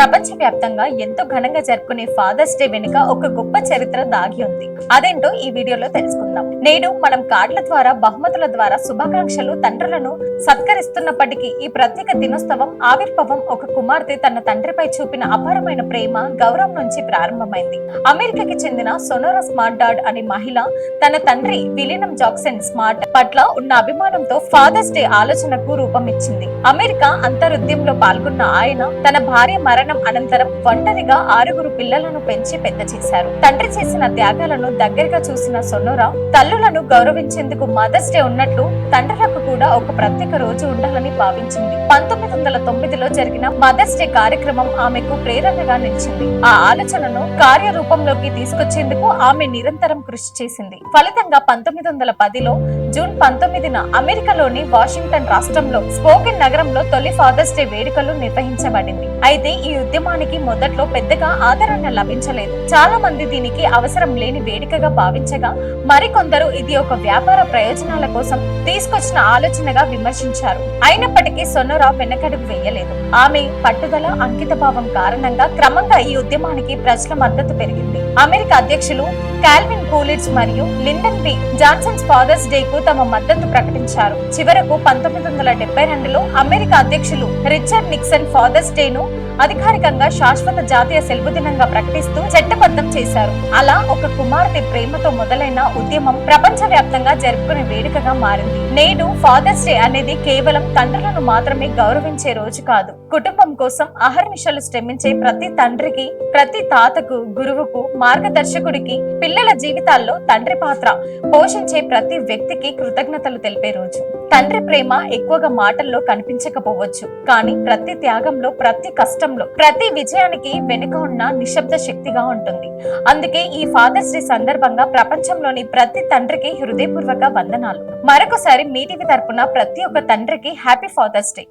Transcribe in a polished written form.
ప్రపంచవ్యాప్తంగా ఎంతో ఘనంగా జరుపుకునే ఫాదర్స్ డే వెనుక ఒక గొప్ప చరిత్ర దాగి ఉంది. అదేంటో ఈ వీడియోలో తెలుసుకుందాం. నేడు మనం కార్డుల ద్వారా, బహుమతుల ద్వారా శుభాకాంక్షలు తండ్రులను సత్కరిస్తున్నప్పటికీ ఈ ప్రత్యేక దినోత్సవం ఆవిర్భావం ఒక కుమార్తె తన తండ్రిపై చూపిన అపారమైన ప్రేమ, గౌరవం నుంచి ప్రారంభమైంది. అమెరికాకి చెందిన సొనోరా స్మార్ట్ డాడ్ అనే మహిళ తన తండ్రి విలియం జాక్సన్ స్మార్ట్ పట్ల ఉన్న అభిమానంతో ఫాదర్స్ డే ఆలోచనకు రూపమిచ్చింది. అమెరికా అంతరుద్యమంలో పాల్గొన్న ఆయన తన భార్య మరణం అనంతరం ఒంటరిగా 6 పిల్లలను పెంచి పెద్ద చేశారు. తండ్రి చేసిన త్యాగాలను దగ్గరగా చూసిన సొనోరా తల్లులను గౌరవించేందుకు మదర్స్ డే ఉన్నట్లు తండ్రులకు కూడా ఒక ప్రత్యేక రోజు ఉండాలని భావించింది. 1909లో జరిగిన మదర్స్ డే కార్యక్రమం ఆమెకు ప్రేరణగా నిలిచింది. ఆ ఆలోచనను కార్యరూపంలోకి తీసుకొచ్చేందుకు ఆమె నిరంతరం కృషి చేసింది. ఫలితంగా 1910లో జూన్ 19న అమెరికాలోని వాషింగ్టన్ రాష్ట్రంలో స్పోకెన్ నగరంలో తొలి ఫాదర్స్ డే వేడుకలు నిర్వహించబడింది. అయితే ఈ ఉద్యమానికి మొదట్లో పెద్దగా ఆదరణ లభించలేదు. చాలా మంది దీనికి అవసరం లేని వేడుకగా భావించగా, మరికొందరు ఇది ఒక వ్యాపార ప్రయోజనాల కోసం తీసుకొచ్చిన ఆలోచనగా విమర్శించారు. అయినప్పటికీ సొనోరా వెనకడుగు వేయలేదు. ఆమె పట్టుదల, అంకితభావం కారణంగా క్రమంగా ఈ ఉద్యమానికి ప్రజల మద్దతు పెరిగింది. అమెరికా అధ్యక్షులు కాల్విన్ కూలిడ్జ్ మరియు Lyndon B Johnson Father's Day కు తమ మద్దతు ప్రకటించారు. చివరకు 1972లో అమెరికా అధ్యక్షులు రిచర్డ్ నిక్సన్ ఫాదర్స్ డే ను అధికారికంగా శాశ్వత జాతీయ సెలవు దినంగా ప్రకటిస్తూ చట్టబద్ధం చేశారు. అలా ఒక కుమార్తె ప్రేమతో మొదలైన ఉద్యమం ప్రపంచవ్యాప్తంగా జరుపుకునే వేడుకగా మారింది. నేడు ఫాదర్స్ డే అనేది కేవలం తండ్రులను మాత్రమే గౌరవించే రోజు కాదు. కుటుంబం కోసం అహర్నిశలు శ్రమించే ప్రతి తండ్రికి, ప్రతి తాతకు, గురువుకు, మార్గదర్శకుడికి, పిల్లల జీవితాల్లో తండ్రి పాత్ర పోషించే ప్రతి వ్యక్తికి కృతజ్ఞతలు తెలిపే రోజు. తండ్రి ప్రేమ ఎక్కువగా మాటల్లో కనిపించకపోవచ్చు, కానీ ప్రతి త్యాగంలో, ప్రతి కష్టంలో, ప్రతి విజయానికి వెనుక ఉన్న నిశ్శబ్ద శక్తిగా ఉంటుంది. అందుకే ఈ ఫాదర్స్ డే సందర్భంగా ప్రపంచంలోని ప్రతి తండ్రికి హృదయపూర్వక వందనాలు. మరొకసారి మీ టీవీ తరపున ప్రతి ఒక్క తండ్రికి హ్యాపీ ఫాదర్స్ డే.